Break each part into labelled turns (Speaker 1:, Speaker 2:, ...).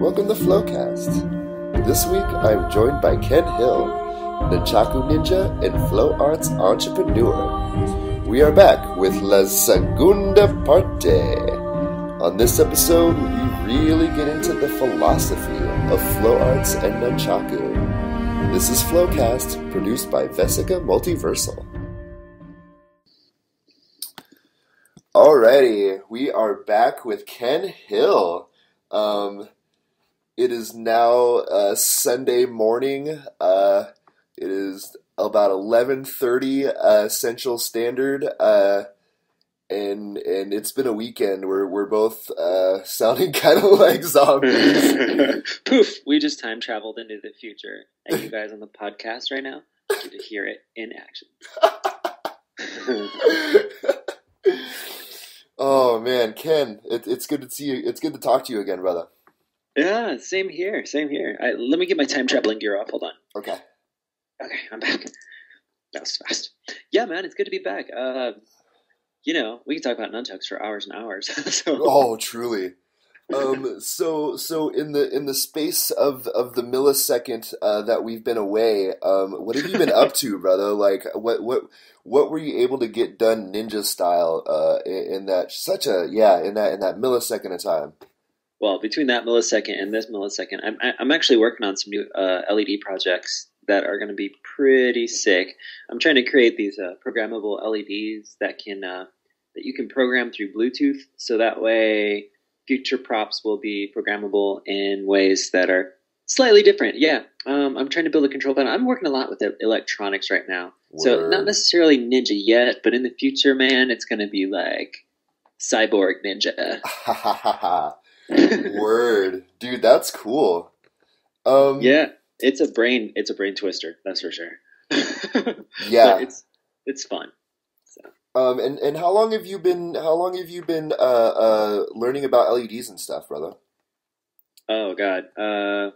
Speaker 1: welcome to Flowcast. This week I'm joined by Ken Hill, Nunchaku Ninja and Flow Arts Entrepreneur. We are back with La Segunda Parte. On this episode, we really get into the philosophy of Flow Arts and Nunchaku. This is Flowcast, produced by Vesica Multiversal. Alrighty, we are back with Ken Hill. It is now Sunday morning. It is about 11:30 Central Standard, and it's been a weekend. We're both sounding kind of like zombies.
Speaker 2: Poof! We just time traveled into the future, and you guys on the podcast right now get to hear it in action.
Speaker 1: Oh man, Ken, it's good to see you. It's good to talk to you again, brother.
Speaker 2: Yeah, same here. Let me get my time traveling gear off. Hold on.
Speaker 1: Okay,
Speaker 2: I'm back. That was fast. Yeah, man, it's good to be back. We can talk about nunchucks for hours and hours.
Speaker 1: Oh, truly. So in the space of the millisecond that we've been away, what have you been up to, brother? Like, what were you able to get done ninja style in that millisecond of time?
Speaker 2: Well, between that millisecond and this millisecond, I'm actually working on some new LED projects that are going to be pretty sick. I'm trying to create these programmable LEDs that you can program through Bluetooth, so that way future props will be programmable in ways that are slightly different. Yeah, I'm trying to build a control panel. I'm working a lot with electronics right now.
Speaker 1: Word.
Speaker 2: So not necessarily ninja yet, but in the future, man, it's going to be like cyborg ninja.
Speaker 1: Word, dude, that's cool.
Speaker 2: Yeah, it's a brain twister, that's for sure.
Speaker 1: Yeah,
Speaker 2: but it's fun. So.
Speaker 1: And how long have you been learning about LEDs and stuff, brother?
Speaker 2: Oh God.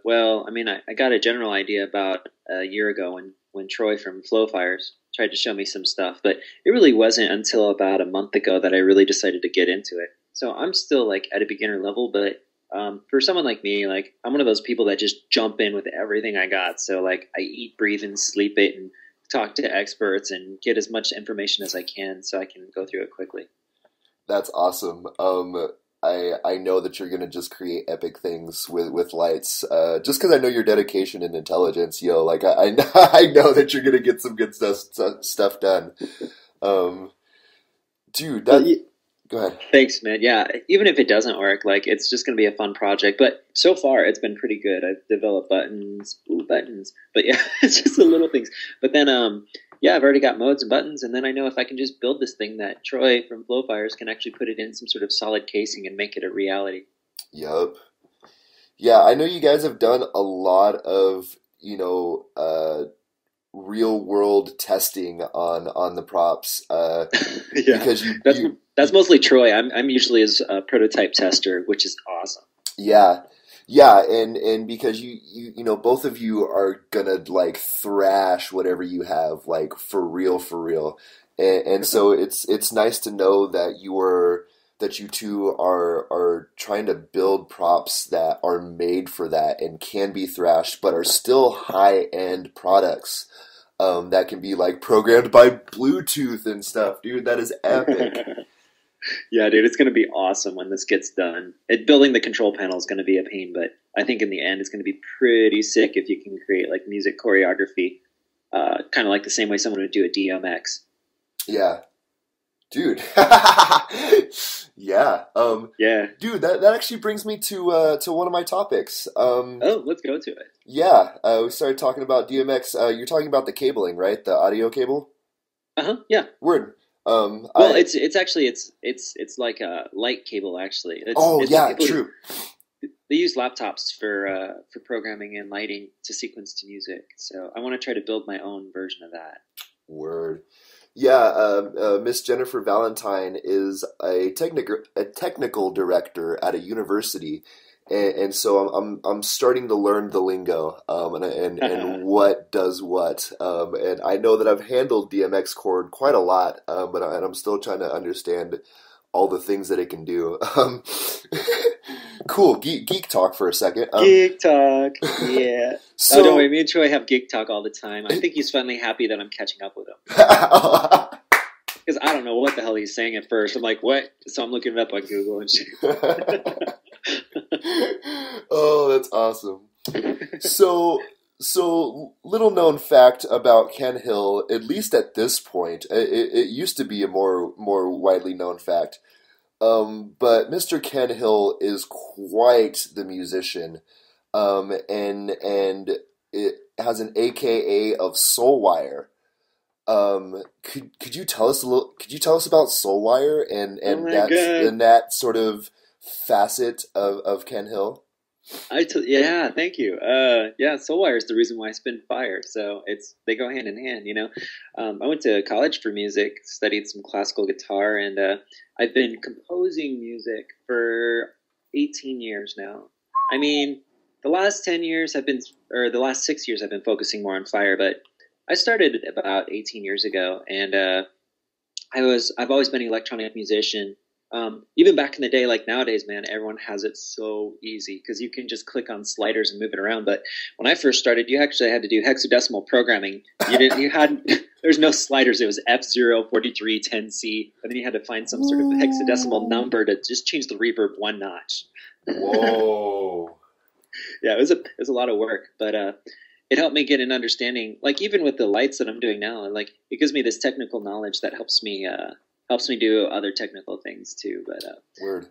Speaker 2: Well, I mean, I got a general idea about a year ago when Troy from Flow Fires tried to show me some stuff, but it really wasn't until about a month ago that I really decided to get into it. So I'm still like at a beginner level, but for someone like me, like I'm one of those people that just jump in with everything I got. So like I eat, breathe, and sleep it, and talk to experts and get as much information as I can so I can go through it quickly.
Speaker 1: That's awesome. I know that you're gonna just create epic things with lights. Just because I know your dedication and intelligence, yo. Like I know that you're gonna get some good stuff done. Dude, go ahead.
Speaker 2: Thanks, man. Yeah, even if it doesn't work, like it's just going to be a fun project. But so far, it's been pretty good. I've developed buttons. But yeah, it's just the little things. But then, I've already got modes and buttons. And then I know if I can just build this thing that Troy from Flow Fires can actually put it in some sort of solid casing and make it a reality.
Speaker 1: Yup. Yeah, I know you guys have done a lot of, real world testing on the props.
Speaker 2: Yeah,
Speaker 1: because
Speaker 2: that's mostly Troy. I'm usually his prototype tester, which is awesome.
Speaker 1: Yeah, and because you both of you are gonna like thrash whatever you have, like for real, and so it's nice to know that you two are trying to build props that are made for that and can be thrashed, but are still high end products. That can be like programmed by Bluetooth and stuff, dude. That is epic.
Speaker 2: Yeah, dude, it's going to be awesome when this gets done. Building the control panel is going to be a pain, but I think in the end it's going to be pretty sick if you can create like music choreography, kind of like the same way someone would do a DMX.
Speaker 1: Yeah, dude. Yeah.
Speaker 2: Yeah.
Speaker 1: Dude, that actually brings me to one of my topics.
Speaker 2: Let's go to it.
Speaker 1: Yeah, we started talking about DMX. You're talking about the cabling, right? The audio cable.
Speaker 2: Yeah.
Speaker 1: Word.
Speaker 2: It's actually it's like a light cable actually.
Speaker 1: True.
Speaker 2: They use laptops for programming and lighting to sequence to music. So I want to try to build my own version of that.
Speaker 1: Word. Yeah, Miss Jennifer Valentine is a technical director at a university, and so I'm starting to learn the lingo, and what does what, and I know that I've handled DMX chord quite a lot, but I'm still trying to understand all the things that it can do. Cool. Geek talk for a second.
Speaker 2: Geek talk. Yeah.
Speaker 1: So,
Speaker 2: oh, don't worry. Me and Troy have geek talk all the time. I think he's finally happy that I'm catching up with him. Because I don't know what the hell he's saying at first. I'm like, what? So I'm looking it up on Google and shit.
Speaker 1: Oh, that's awesome. So little known fact about Ken Hill, at least at this point, it used to be a more widely known fact. But Mr. Ken Hill is quite the musician, and it has an AKA of Soulwire. Could you tell us Could you tell us about Soulwire and that sort of facet of Ken Hill?
Speaker 2: Yeah, thank you. Yeah, Soulwire is the reason why I spin fire. So they go hand in hand, you know. I went to college for music, studied some classical guitar, and I've been composing music for 18 years now. I mean, the last 6 years I've been focusing more on fire, but I started about 18 years ago, and I've always been an electronic musician. Even back in the day, like nowadays, man, everyone has it so easy because you can just click on sliders and move it around. But when I first started, you actually had to do hexadecimal programming. There's no sliders. It was F0, 43, 10C. And then you had to find some sort of hexadecimal number to just change the reverb one notch.
Speaker 1: Whoa.
Speaker 2: Yeah, it was a lot of work, but it helped me get an understanding. Like even with the lights that I'm doing now, like it gives me this technical knowledge that helps me do other technical things too. But
Speaker 1: Word.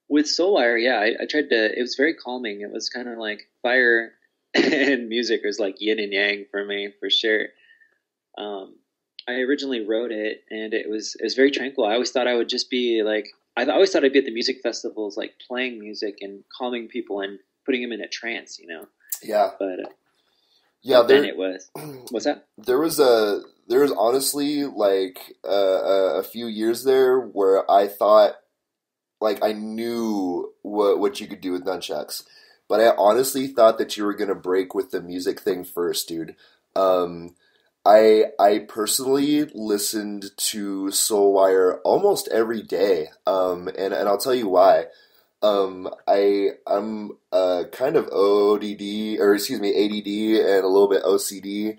Speaker 2: With Soulwire, yeah, I tried to. It was very calming. It was kind of like fire and music was like yin and yang for me, for sure. I originally wrote it, and it was very tranquil. I always thought I would just be like. I always thought I'd be at the music festivals, like playing music and calming people and putting them in a trance, you know.
Speaker 1: Yeah.
Speaker 2: But
Speaker 1: yeah,
Speaker 2: then it was. What's that?
Speaker 1: There was honestly like a few years there where I thought like I knew what you could do with nunchucks, but I honestly thought that you were gonna break with the music thing first, dude. I personally listened to Soulwire almost every day, and I'll tell you why. I'm kind of ADD and a little bit OCD,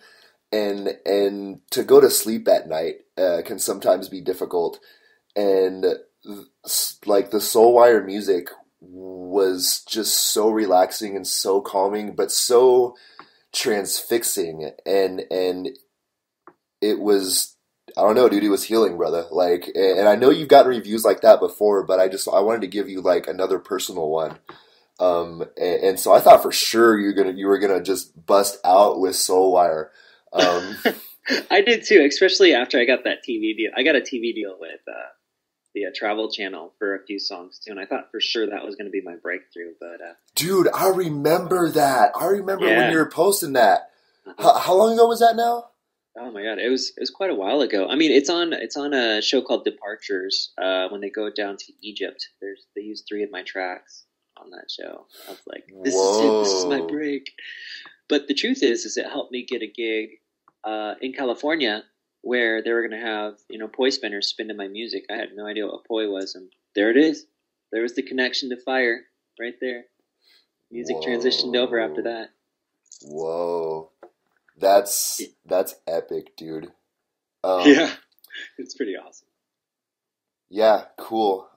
Speaker 1: and to go to sleep at night can sometimes be difficult. And like the Soulwire music was just so relaxing and so calming, but so transfixing, and it was. I don't know, dude. It was healing, brother. Like, and I know you've gotten reviews like that before, but I wanted to give you like another personal one. And so I thought for sure you were gonna just bust out with Soulwire.
Speaker 2: I did too, especially after I got that TV deal. I got a TV deal with the Travel Channel for a few songs too, and I thought for sure that was going to be my breakthrough. But
Speaker 1: dude, I remember that. I remember when you were posting that.
Speaker 2: Uh-huh.
Speaker 1: How long ago was that now?
Speaker 2: Oh my god, it was quite a while ago. I mean, it's on a show called Departures. When they go down to Egypt, they use 3 of my tracks on that show. I was like, this is it. This is my break. But the truth is it helped me get a gig in California where they were going to have poi spinners spin to my music. I had no idea what a poi was, and there it is. There was the connection to fire right there. Music transitioned over after that.
Speaker 1: Whoa. That's epic, dude.
Speaker 2: Yeah, it's pretty awesome.
Speaker 1: Yeah, cool.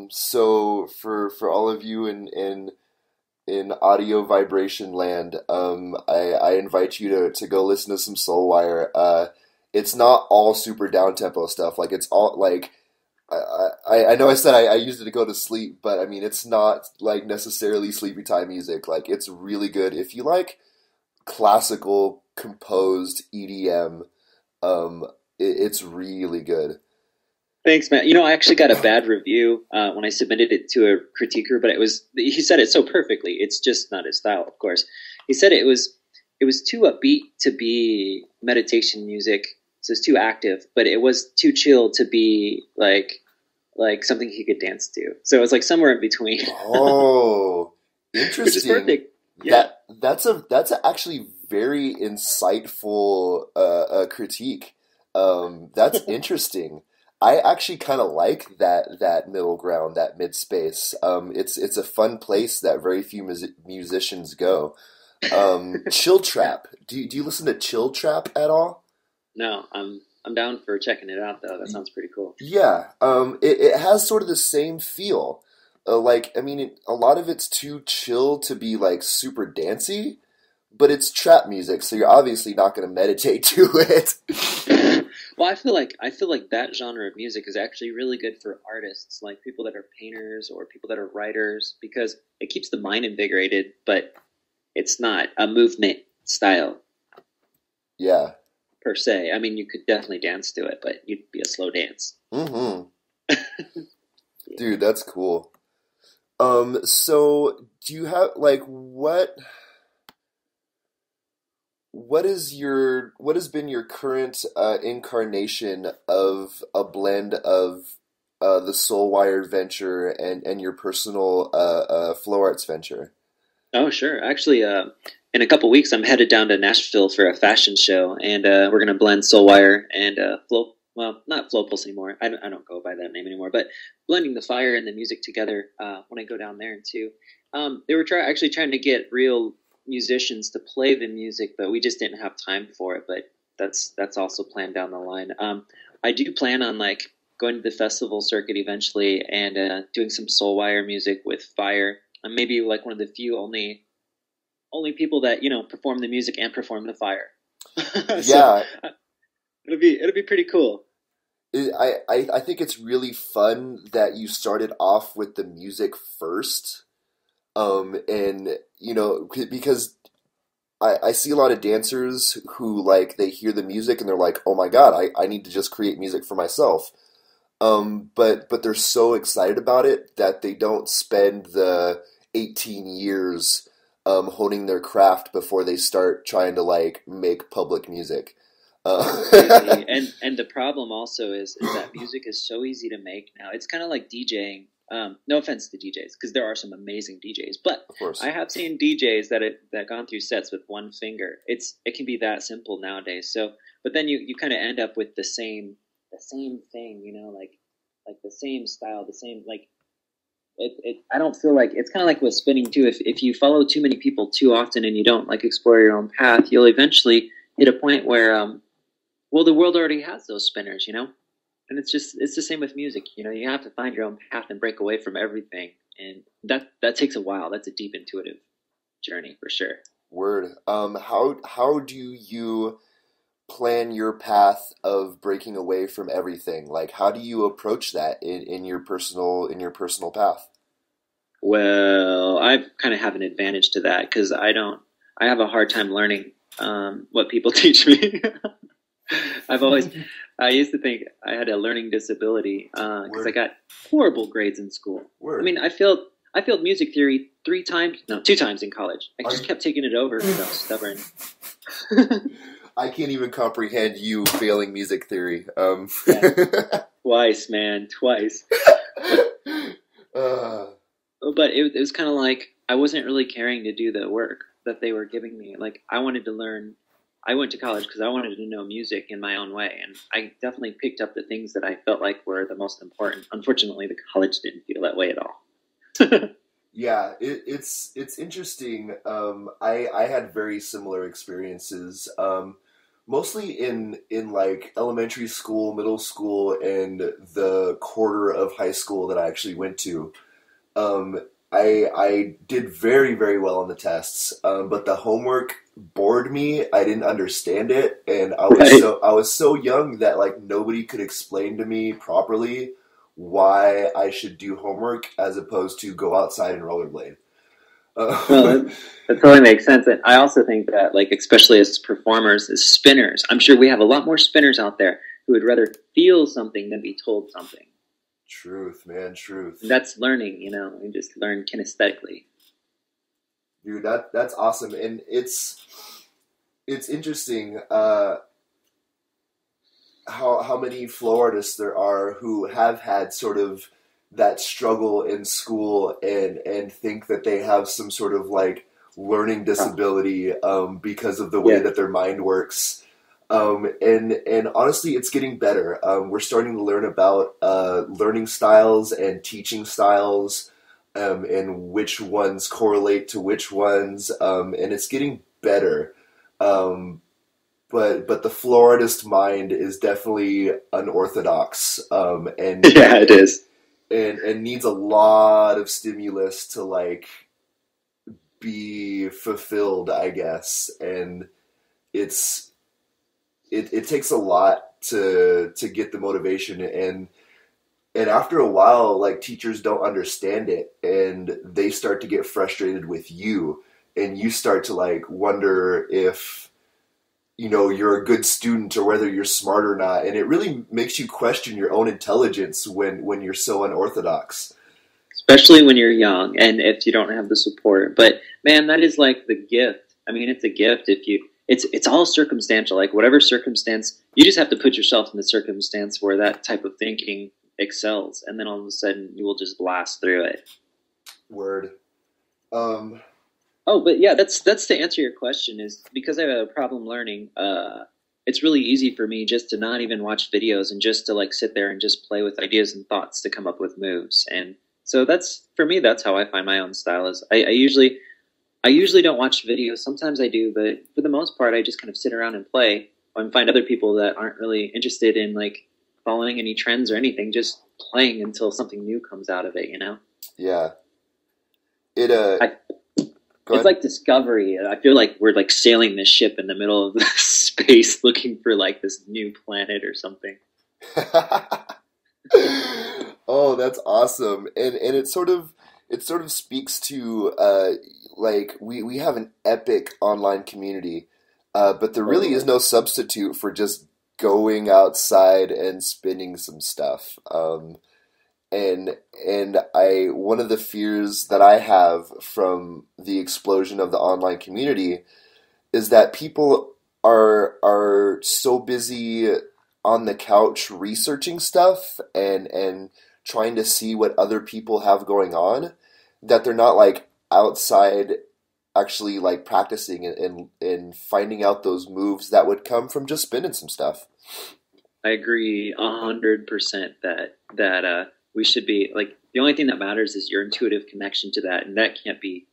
Speaker 1: So for all of you in audio vibration land, I invite you to go listen to some Soulwire. It's not all super down tempo stuff. Like it's all like I know I said I used it to go to sleep, but I mean it's not like necessarily sleepy time music. Like it's really good if you like classical composed EDM. It's really good.
Speaker 2: Thanks, man. I actually got a bad review when I submitted it to a critiquer, but he said it so perfectly. It's just not his style, of course. He said it was too upbeat to be meditation music, so it's too active, but it was too chill to be like something he could dance to. So it was like somewhere in between.
Speaker 1: Oh, interesting.
Speaker 2: Which is perfect. Yeah,
Speaker 1: that's actually very insightful critique. That's interesting. I actually kind of like that middle ground, that mid space. It's a fun place that very few musicians go. Chill
Speaker 2: Yeah.
Speaker 1: trap. Do you listen to chill trap at all?
Speaker 2: No, I'm down for checking it out though. That sounds pretty cool.
Speaker 1: Yeah, it has sort of the same feel. Like, I mean, a lot of it's too chill to be like super dancey, but it's trap music, so you're obviously not going to meditate to it.
Speaker 2: Well, I feel like that genre of music is actually really good for artists, like people that are painters or people that are writers, because it keeps the mind invigorated, but it's not a movement style
Speaker 1: Yeah.
Speaker 2: per se. I mean, you could definitely dance to it, but you'd be a slow dance.
Speaker 1: Mm-hmm.
Speaker 2: Yeah.
Speaker 1: Dude, that's cool. So do you have like what has been your current incarnation of a blend of the Soul Wired venture and your personal Flow Arts venture?
Speaker 2: Oh, sure. Actually, in a couple weeks, I'm headed down to Nashville for a fashion show, and we're going to blend Soulwire and Flow. Well, not Flow Pulse anymore. I don't go by that name anymore. But blending the fire and the music together when I go down there too. They were actually trying to get real musicians to play the music, but we just didn't have time for it. But that's also planned down the line. I do plan on like going to the festival circuit eventually and doing some Soulwire music with fire. I'm maybe like one of the few only people that perform the music and perform the fire. So
Speaker 1: Yeah,
Speaker 2: it'll be pretty cool.
Speaker 1: I think it's really fun that you started off with the music first. And because I see a lot of dancers who like they hear the music and they're like, oh my God, I need to just create music for myself. But they're so excited about it that they don't spend the 18 years honing their craft before they start trying to like make public music. Uh,
Speaker 2: Exactly. And the problem also is that music is so easy to make now. It's kind of like DJing. No offense to DJs, because there are some amazing DJs, but
Speaker 1: of course.
Speaker 2: I have seen DJs that gone through sets with one finger. It can be that simple nowadays. So, but then you kind of end up with the same thing, like the same style, the same like I don't feel like it's kind of like with spinning too. If you follow too many people too often and you don't like explore your own path, you'll eventually hit a point where well, the world already has those spinners, and it's the same with music. You have to find your own path and break away from everything, and that takes a while. That's a deep intuitive journey for sure.
Speaker 1: Word. How do you plan your path of breaking away from everything? Like, how do you approach that in your personal path?
Speaker 2: Well, I kind of have an advantage to that because I have a hard time learning what people teach me. I've always, I used to think I had a learning disability because I
Speaker 1: Word.
Speaker 2: got horrible grades in school. I
Speaker 1: Word.
Speaker 2: mean, I failed music theory three times, no, two times in college. I
Speaker 1: Are
Speaker 2: just
Speaker 1: you,
Speaker 2: kept taking it over because I was stubborn.
Speaker 1: I can't even comprehend you failing music theory.
Speaker 2: Yeah, twice, man, twice. But
Speaker 1: uh,
Speaker 2: but it was kind of like I wasn't really caring to do the work that they were giving me. Like I wanted to learn. I went to college because I wanted to know music in my own way, and I definitely picked up the things that I felt like were the most important. Unfortunately, the college didn't feel that way at all.
Speaker 1: yeah, it's interesting. I had very similar experiences. Mostly in like elementary school, middle school, and the quarter of high school that I actually went to. Um, I did very, very well on the tests, but the homework bored me. I didn't understand it, and
Speaker 2: Right.
Speaker 1: I was so young that like nobody could explain to me properly why I should do homework as opposed to go outside and rollerblade.
Speaker 2: No,
Speaker 1: Uh,
Speaker 2: that totally makes sense. And I also think that, like, especially as performers, as spinners, I'm sure we have a lot more spinners out there who would rather feel something than be told something.
Speaker 1: truth, man,
Speaker 2: And
Speaker 1: truth,
Speaker 2: that's learning, we just learn kinesthetically.
Speaker 1: dude. That's awesome, and it's interesting. How many flow artists there are who have had sort of that struggle in school and think that they have some sort of like learning
Speaker 2: Oh,
Speaker 1: disability because of the way
Speaker 2: yeah.
Speaker 1: that their mind works. And honestly, it's getting better. We're starting to learn about learning styles and teaching styles, and which ones correlate to which ones, and it's getting better. Um, but the flow artist mind is definitely unorthodox,
Speaker 2: Yeah, it is.
Speaker 1: and needs a lot of stimulus to like be fulfilled, I guess. And it's it takes a lot to get the motivation, and after a while, like teachers don't understand it, and they start to get frustrated with you, and you start to like wonder if you're a good student or whether you're smart or not, and it really makes you question your own intelligence when you're so unorthodox.
Speaker 2: Especially when you're young and if you don't have the support. But man, that is like the gift. I mean, it's a gift if you. It's all circumstantial. Like whatever circumstance, you just have to put yourself in the circumstance where that type of thinking excels, and then all of a sudden you will just blast through it.
Speaker 1: Word. Um,
Speaker 2: Oh, but yeah, that's to answer your question. Is because I have a problem learning. It's really easy for me just to not even watch videos and just to like sit there and just play with ideas and thoughts to come up with moves. And so that's for me. That's how I find my own style. Is I usually don't watch videos. Sometimes I do, but for the most part, I just kind of sit around and play and find other people that aren't really interested in like following any trends or anything, just playing until something new comes out of it. You know.
Speaker 1: yeah. It
Speaker 2: I
Speaker 1: Go
Speaker 2: It's
Speaker 1: ahead.
Speaker 2: like Discovery. I feel like we're like sailing this ship in the middle of space looking for like this new planet or something.
Speaker 1: Oh, that's awesome. And it sort of speaks to like we have an epic online community, but there really is
Speaker 2: Totally.
Speaker 1: no substitute for just going outside and spinning some stuff. And I one of the fears that I have from the explosion of the online community is that people are so busy on the couch researching stuff and trying to see what other people have going on, that they're not like outside actually like practicing and finding out those moves that would come from just spinning some stuff.
Speaker 2: I agree 100% that we should be like the only thing that matters is your intuitive connection to that, and that can't be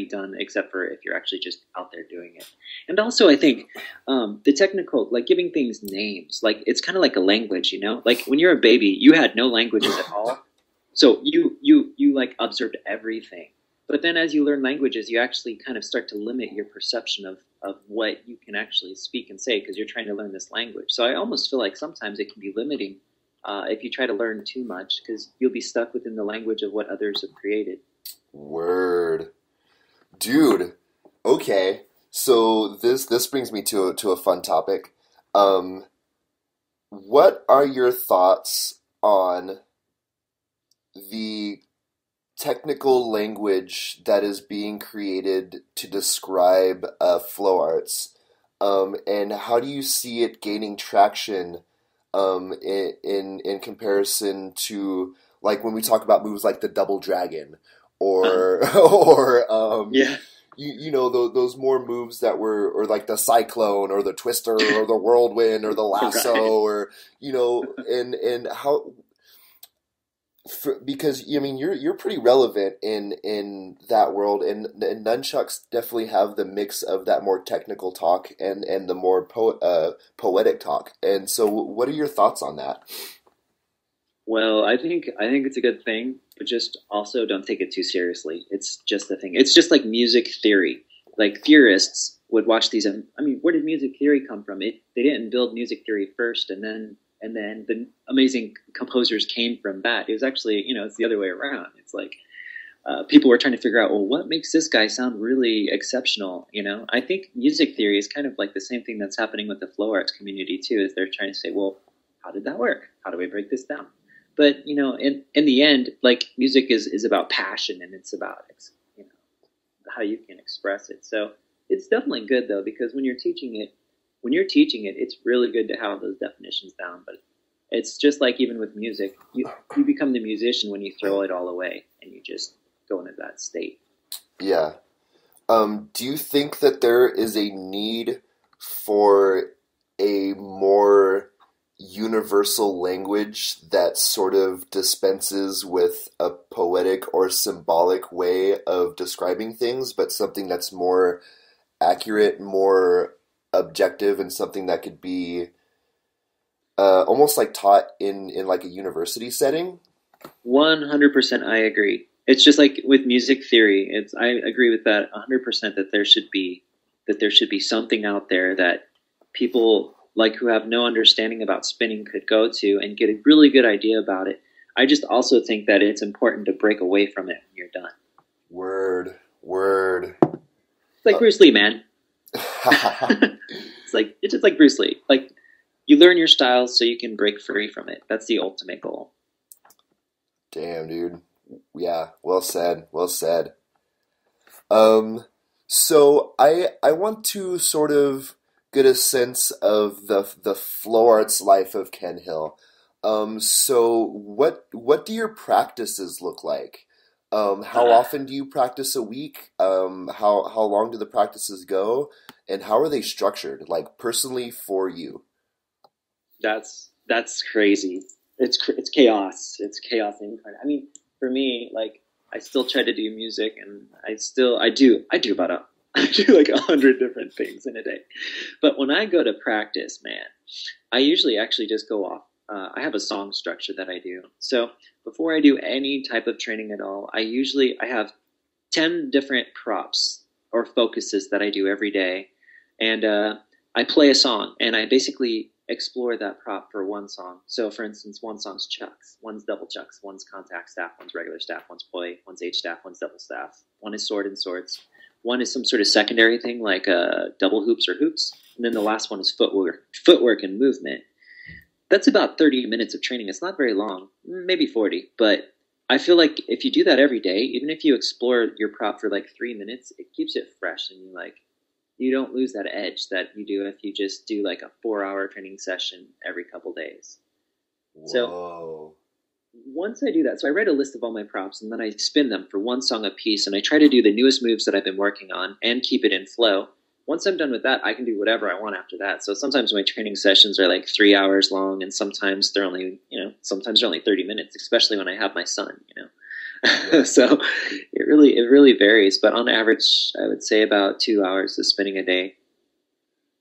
Speaker 2: done except for if you're actually just out there doing it. And also, I think the technical like giving things names, like it's kind of like a language, you know. Like when you're a baby, you had no languages at all, so you like observed everything. But then as you learn languages, you actually kind of start to limit your perception of what you can actually speak and say because you're trying to learn this language. So I almost feel like sometimes it can be limiting if you try to learn too much because you'll be stuck within the language of what others have created.
Speaker 1: Word. Dude. Okay. So this brings me to a fun topic. Um, what are your thoughts on the technical language that is being created to describe flow arts, and how do you see it gaining traction in comparison to like when we talk about moves like the double dragon
Speaker 2: Uh,
Speaker 1: or or
Speaker 2: yeah,
Speaker 1: those more moves that were or like the cyclone or the twister or the whirlwind or the lasso
Speaker 2: right.
Speaker 1: or and how because I mean you're pretty relevant in that world, and nunchucks definitely have the mix of that more technical talk and the more poetic talk. And so, what are your thoughts on that?
Speaker 2: Well, I think it's a good thing, but just also don't take it too seriously. It's just a thing. It's just like music theory. Like theorists would watch these. I mean, where did music theory come from? They didn't build music theory first, and then the amazing composers came from that. It was actually it's the other way around. It's like people were trying to figure out, well, what makes this guy sound really exceptional? You know, I think music theory is kind of like the same thing that's happening with the flow arts community too. Is they're trying to say, well, how did that work? How do we break this down? But in the end, like music is about passion and it's about how you can express it. So it's definitely good though because when you're teaching it, it's really good to have those definitions down. But it's just like even with music, you become the musician when you throw it all away and you just go into that state.
Speaker 1: Yeah. Do you think that there is a need for a more universal language that sort of dispenses with a poetic or symbolic way of describing things, but something that's more accurate, more objective, and something that could be almost like taught in like a university setting.
Speaker 2: 100% I agree. It's just like with music theory. I agree with that 100% that there should be something out there that people like who have no understanding about spinning could go to and get a really good idea about it. I just also think that it's important to break away from it when you're done.
Speaker 1: Word.
Speaker 2: It's like Bruce Lee, man. It's just like Bruce Lee. Like you learn your style so you can break free from it. That's the ultimate goal.
Speaker 1: Damn, dude. Yeah, well said. So I want to sort of get a sense of the flow arts life of Ken Hill. So what do your practices look like? How often do you practice a week? How long do the practices go? And how are they structured, like personally for you?
Speaker 2: That's crazy. It's chaos. It's chaos incarnate. I mean, for me, like I still try to do music, and I do about I do like 100 different things in a day. But when I go to practice, man, I usually actually just go off. I have a song structure that I do. So before I do any type of training at all, I have 10 different props or focuses that I do every day, and I play a song, and I basically explore that prop for one song. So, for instance, one song's chucks, one's double chucks, one's contact staff, one's regular staff, one's poi, one's H staff, one's double staff, one is sword and swords, one is some sort of secondary thing like double hoops or hoops, and then the last one is footwork and movement. That's about 30 minutes of training. It's not very long, maybe 40, but I feel like if you do that every day, even if you explore your prop for like 3 minutes, it keeps it fresh, and you don't lose that edge that you do if you just do like a 4-hour training session every couple days.
Speaker 1: Whoa.
Speaker 2: So once I do that, so I write a list of all my props, and then I spin them for one song a piece, and I try to do the newest moves that I've been working on and keep it in flow. Once I'm done with that, I can do whatever I want after that. So sometimes my training sessions are like 3 hours long, and sometimes they're only 30 minutes, especially when I have my son,
Speaker 1: Yeah.
Speaker 2: So it really varies, but on average, I would say about 2 hours of spinning a day.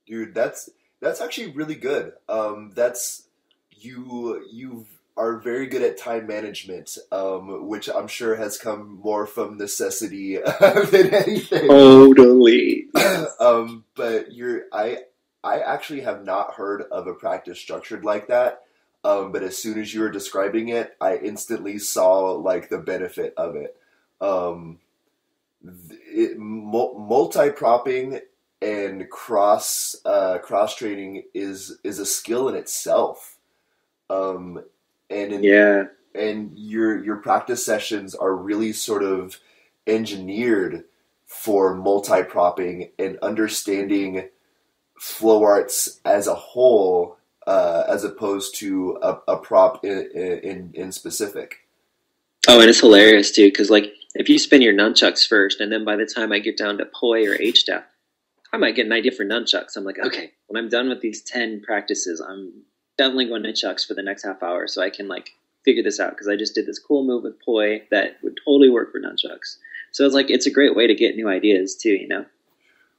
Speaker 1: Dude, that's actually really good. That's you are very good at time management, which I'm sure has come more from necessity than anything.
Speaker 2: Totally.
Speaker 1: But I actually have not heard of a practice structured like that. But as soon as you were describing it, I instantly saw like the benefit of it. Multi-propping and cross training is a skill in itself.
Speaker 2: Yeah.
Speaker 1: And your practice sessions are really sort of engineered for multi-propping and understanding flow arts as a whole, as opposed to a prop in specific.
Speaker 2: Oh, and it's hilarious too, because like if you spin your nunchucks first, and then by the time I get down to poi or H staff, I might get an idea for nunchucks. I'm like, okay, when I'm done with these 10 practices, I'm definitely going to chucks for the next half hour, so I can like figure this out, because I just did this cool move with poi that would totally work for nunchucks. So it's like it's a great way to get new ideas too,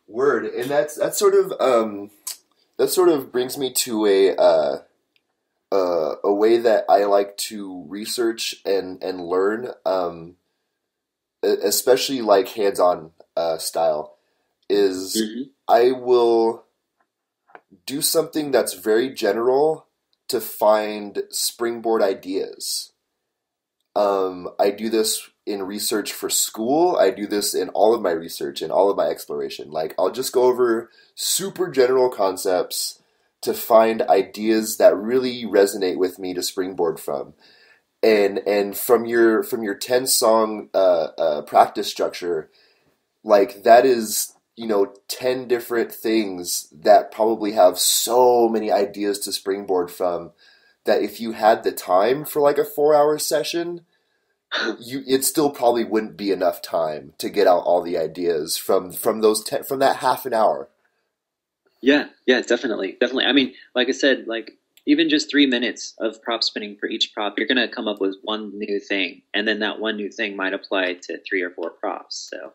Speaker 1: Word, and that sort of brings me to a way that I like to research and learn, especially like hands-on style, is I will do something that's very general to find springboard ideas. I do this in research for school. I do this in all of my research and all of my exploration. Like, I'll just go over super general concepts to find ideas that really resonate with me to springboard from. And from your 10 song practice structure, like that is 10 different things that probably have so many ideas to springboard from, that if you had the time for like a 4-hour session, it still probably wouldn't be enough time to get out all the ideas from those from that half an hour.
Speaker 2: Yeah, yeah, definitely, definitely. I mean, like I said, like even just 3 minutes of prop spinning for each prop, you're gonna come up with one new thing, and then that one new thing might apply to three or four props. So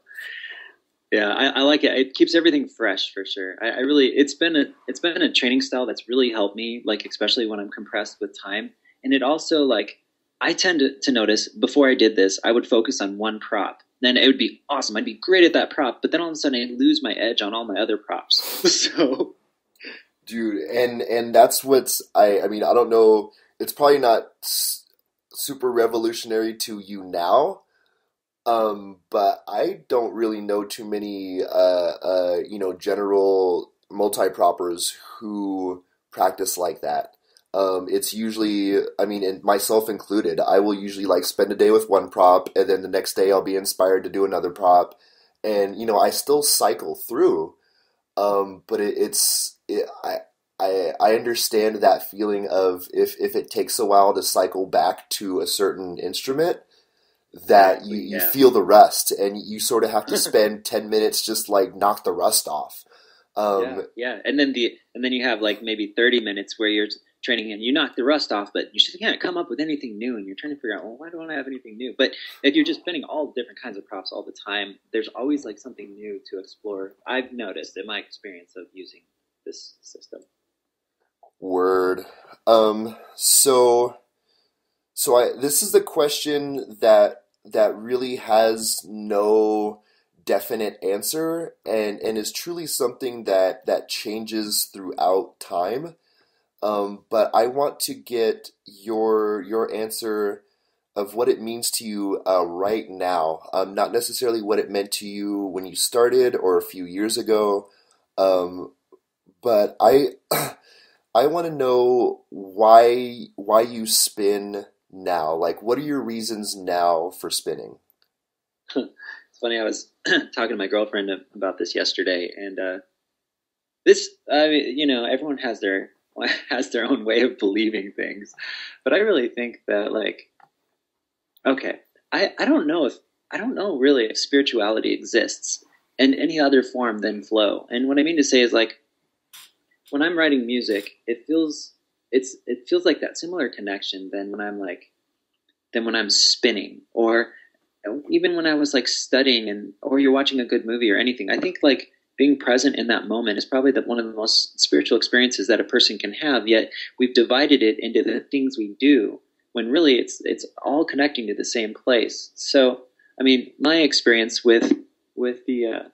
Speaker 2: yeah, I like it. It keeps everything fresh for sure. I really, it's been a training style that's really helped me, like especially when I'm compressed with time, and it also like I tend to notice before I did this, I would focus on one prop. Then it would be awesome. I'd be great at that prop, but then all of a sudden I lose my edge on all my other props. So
Speaker 1: Dude, and that's what's I mean, I don't know, it's probably not super revolutionary to you now. But I don't really know too many general multi-proppers who practice like that. It's usually, I mean, and myself included, I will usually like spend a day with one prop, and then the next day I'll be inspired to do another prop, and I still cycle through. But I understand that feeling of if it takes a while to cycle back to a certain instrument, that
Speaker 2: exactly,
Speaker 1: you
Speaker 2: yeah.
Speaker 1: feel the rust and you sort of have to spend 10 minutes just like knock the rust off.
Speaker 2: Yeah,
Speaker 1: Um,
Speaker 2: yeah, and then you have like maybe 30 minutes where you're training and you knock the rust off, but you just can't come up with anything new, and you're trying to figure out, well, why don't I have anything new? But if you're just spinning all different kinds of props all the time, there's always like something new to explore. I've noticed in my experience of using this system.
Speaker 1: Word. So this is the question that really has no definite answer and is truly something that changes throughout time. But I want to get your answer of what it means to you right now. Not necessarily what it meant to you when you started or a few years ago. Um, but I want to know why you spin now. Like, what are your reasons now for spinning?
Speaker 2: It's funny. I was talking to my girlfriend about this yesterday, and this, I mean, everyone has their has their own way of believing things, but I really think that like okay. I don't know if I don't know really if spirituality exists in any other form than flow. And what I mean to say is like when I'm writing music, it feels like that similar connection than when I'm spinning or even when I was like studying and or you're watching a good movie or anything. I think like being present in that moment is probably one of the most spiritual experiences that a person can have. Yet we've divided it into the things we do when really it's all connecting to the same place. So I mean, my experience with the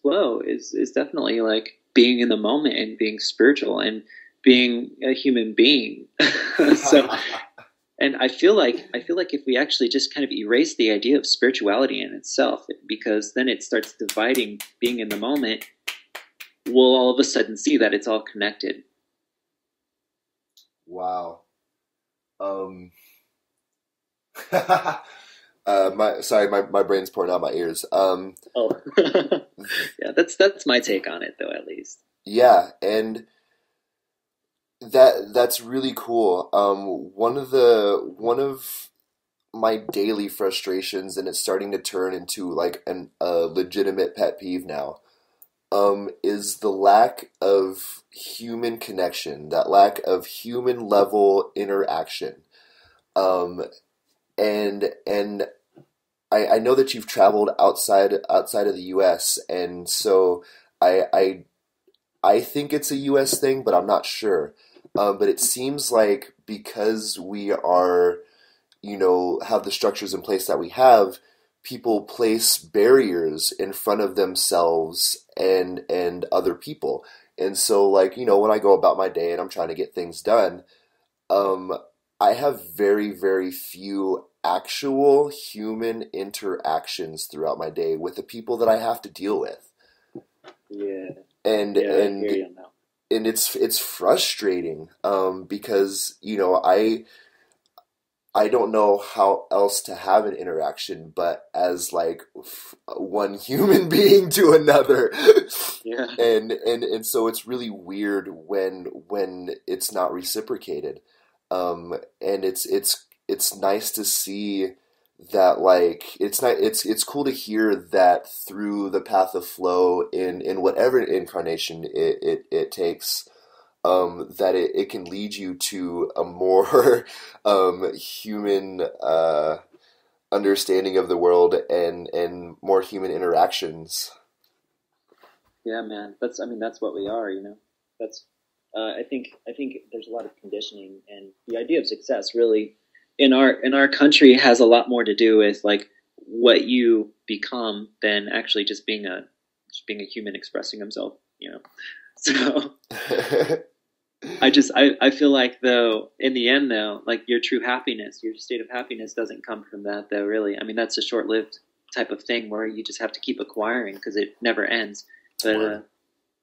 Speaker 2: flow is definitely like being in the moment and being spiritual and being a human being. So and I feel like if we actually just kind of erase the idea of spirituality in itself, because then it starts dividing being in the moment, we'll all of a sudden see that it's all connected.
Speaker 1: Wow. Um, my brain's pouring out my ears.
Speaker 2: Oh, yeah, that's my take on it, though, at least.
Speaker 1: Yeah, and that's really cool. One of my daily frustrations, and it's starting to turn into like a legitimate pet peeve now, is the lack of human connection, that lack of human level interaction. Um, and I know that you've traveled outside of the U.S., and so I I I think it's a U.S. thing, but I'm not sure. But it seems like because we are, have the structures in place that we have, people place barriers in front of themselves and other people. And so, like, when I go about my day and I'm trying to get things done, um, I have very, very few actual human interactions throughout my day with the people that I have to deal with.
Speaker 2: Yeah,
Speaker 1: And
Speaker 2: yeah, I hear
Speaker 1: and
Speaker 2: you now.
Speaker 1: and it's frustrating because I don't know how else to have an interaction but as like one human being to another.
Speaker 2: Yeah,
Speaker 1: And so it's really weird when it's not reciprocated. And it's nice to see that like it's cool to hear that through the path of flow in whatever incarnation it takes, that it can lead you to a more human understanding of the world and more human interactions.
Speaker 2: Yeah, man. That's what we are, you know. That's I think there's a lot of conditioning, and the idea of success really in our country has a lot more to do with like what you become than actually just being a human expressing himself, you know. So I feel like though in the end though, like your true happiness, your state of happiness doesn't come from that though, really. I mean, that's a short-lived type of thing where you just have to keep acquiring because it never ends. But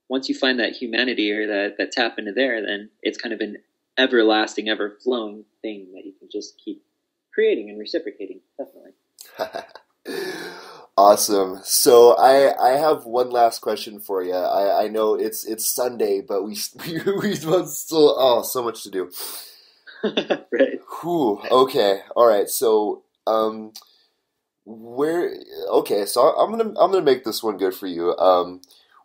Speaker 2: once you find that humanity or that tap into there, then it's kind of an everlasting, ever flowing thing that you can just keep creating and reciprocating. Definitely.
Speaker 1: Awesome. So I have one last question for you. I know it's Sunday, but we still so much to do.
Speaker 2: Right.
Speaker 1: Whew. Okay. All right. So where okay. So I'm gonna make this one good for you.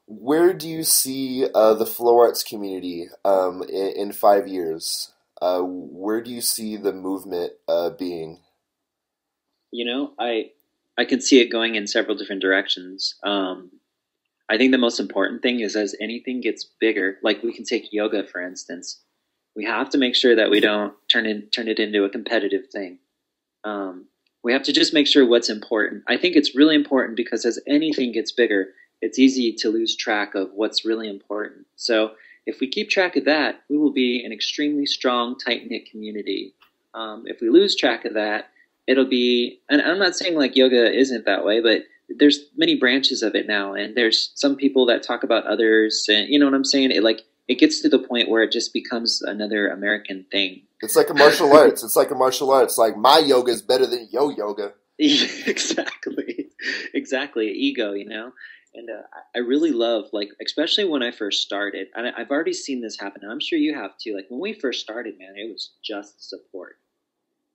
Speaker 1: Where do you see the Flow Arts community in 5 years? Where do you see the movement being?
Speaker 2: You know, I can see it going in several different directions. I think the most important thing is as anything gets bigger, like we can take yoga for instance, we have to make sure that we don't turn it into a competitive thing. We have to just make sure what's important. I think it's really important because as anything gets bigger, it's easy to lose track of what's really important. So if we keep track of that, we will be an extremely strong, tight-knit community. If we lose track of that, it'll be, and I'm not saying like yoga isn't that way, but there's many branches of it now, and there's some people that talk about others, and you know what I'm saying? It gets to the point where it just becomes another American thing.
Speaker 1: It's like a martial arts. It's like a martial arts. Like my yoga is better than your yoga.
Speaker 2: Exactly. Ego, you know? And I really love, like, especially when I first started, and I've already seen this happen, and I'm sure you have too. Like, when we first started, man, it was just support.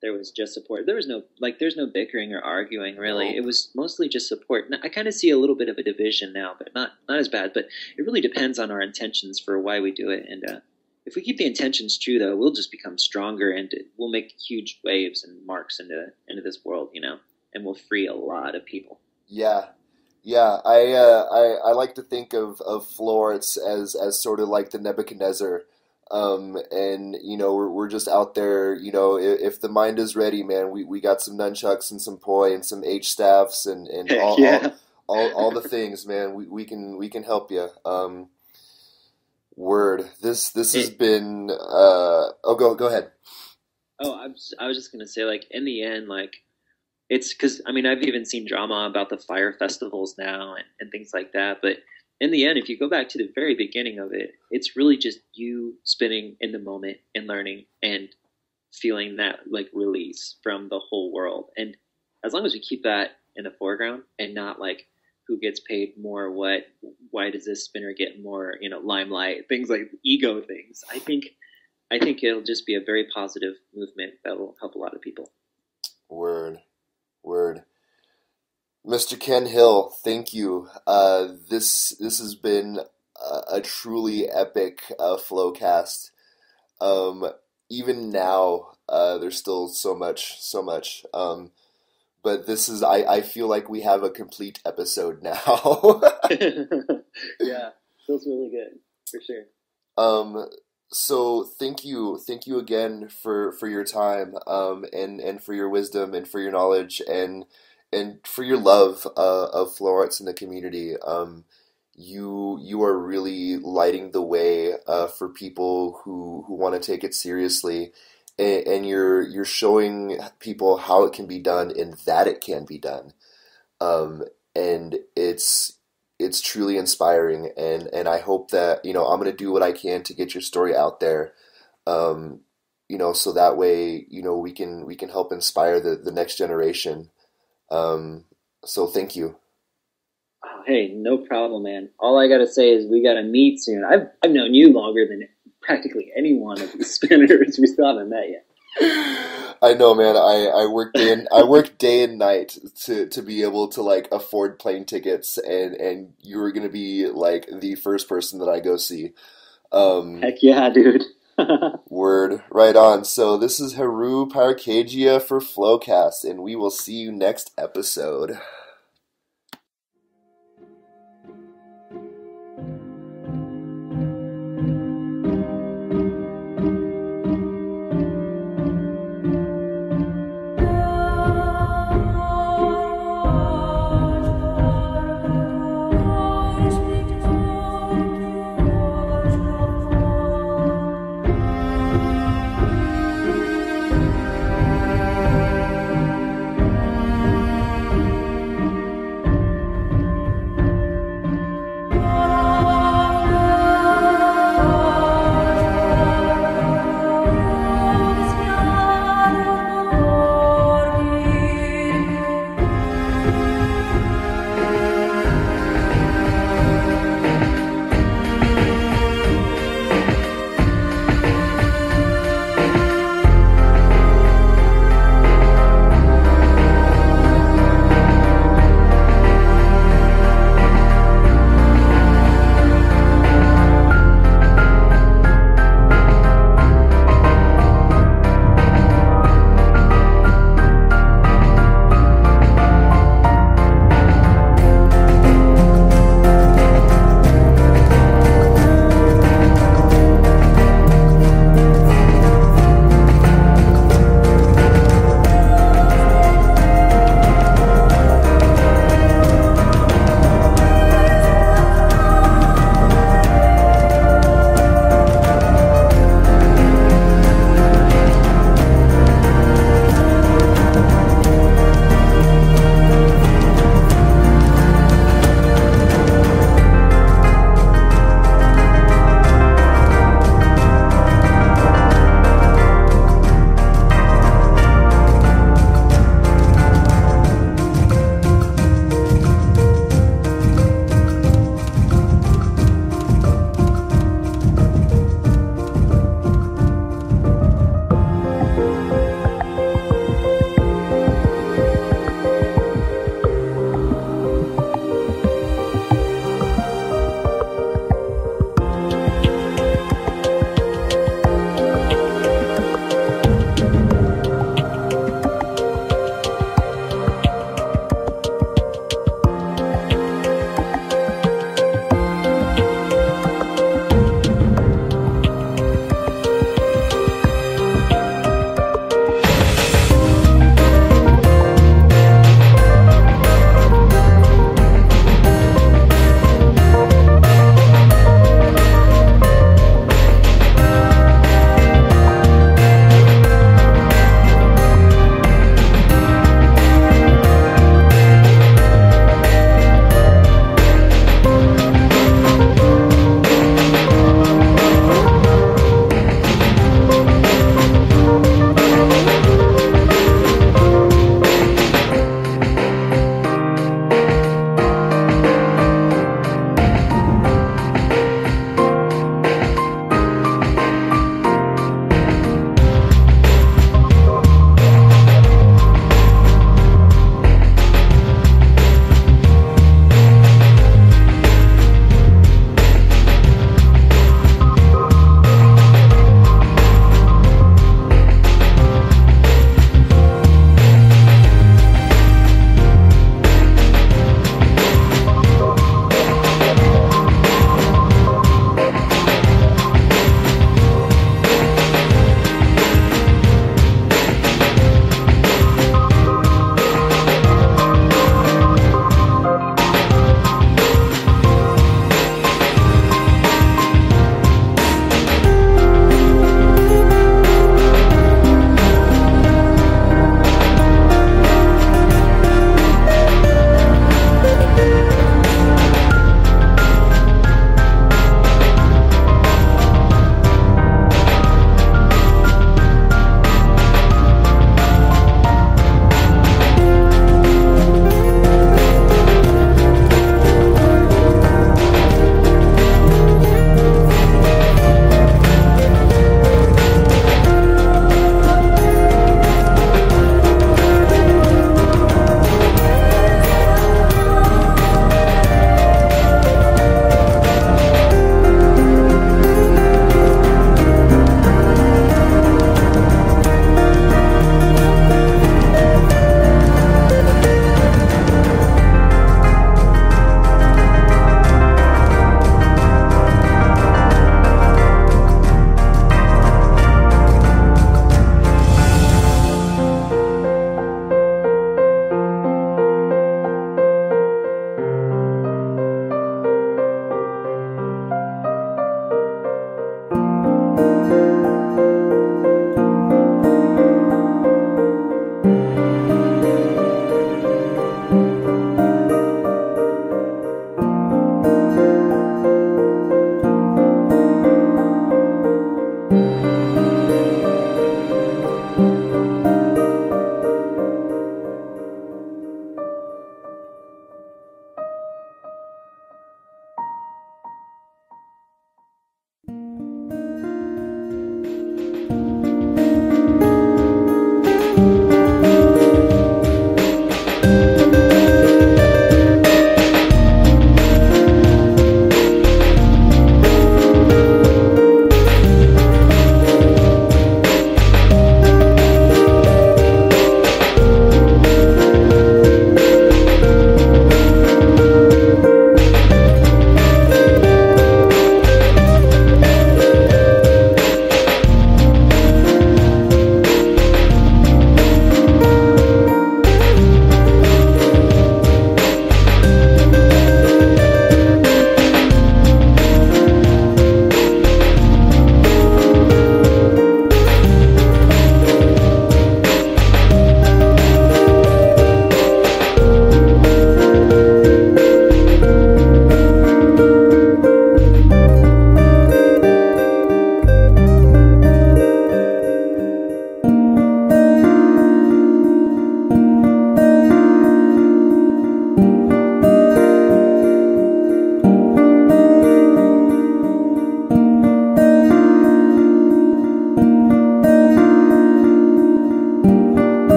Speaker 2: There was just support. There was there's no bickering or arguing, really.
Speaker 1: Nope.
Speaker 2: It was mostly just support. Now, I kind of see a little bit of a division now, but not as bad. But it really depends on our intentions for why we do it. And if we keep the intentions true, though, we'll just become stronger, and we'll make huge waves and marks into this world, you know, and we'll free a lot of people.
Speaker 1: Yeah. Yeah, I like to think of Flow Arts as sort of like the Nebuchadnezzar, and you know we're just out there. You know, if the mind is ready, man, we got some nunchucks and some poi and some H staffs and
Speaker 2: Yeah.
Speaker 1: all the things, man. We can help you. Word. This has been. Oh, go ahead.
Speaker 2: Oh, I was just gonna say, like, in the end, like, it's because I mean I've even seen drama about the fire festivals now and things like that. But in the end, if you go back to the very beginning of it, it's really just you spinning in the moment and learning and feeling that like release from the whole world. And as long as we keep that in the foreground and not like who gets paid more, what, why does this spinner get more, you know, limelight, things like ego things. I think it'll just be a very positive movement that will help a lot of people.
Speaker 1: Word. Word. Mr. Ken Hill, thank you. This has been a truly epic Flowcast. Even now, there's still so much. But this is I feel like we have a complete episode now.
Speaker 2: Yeah, feels really good for sure.
Speaker 1: So thank you again for your time, and for your wisdom and for your knowledge and for your love of flow arts in the community. You are really lighting the way for people who want to take it seriously, and you're showing people how it can be done and that it can be done. And it's truly inspiring, and I hope that I'm gonna do what I can to get your story out there. Um, so that way we can help inspire the next generation. So thank you.
Speaker 2: Oh, hey, no problem, man. All I gotta say is we gotta meet soon. I've known you longer than practically any one of these spinners. We still haven't met yet.
Speaker 1: I know, man. I work day and night to be able to like afford plane tickets, and you were gonna be like the first person that I go see. Um,
Speaker 2: Heck yeah, dude.
Speaker 1: Word, right on. So this is Heru Parakagia for Flowcast, and we will see you next episode.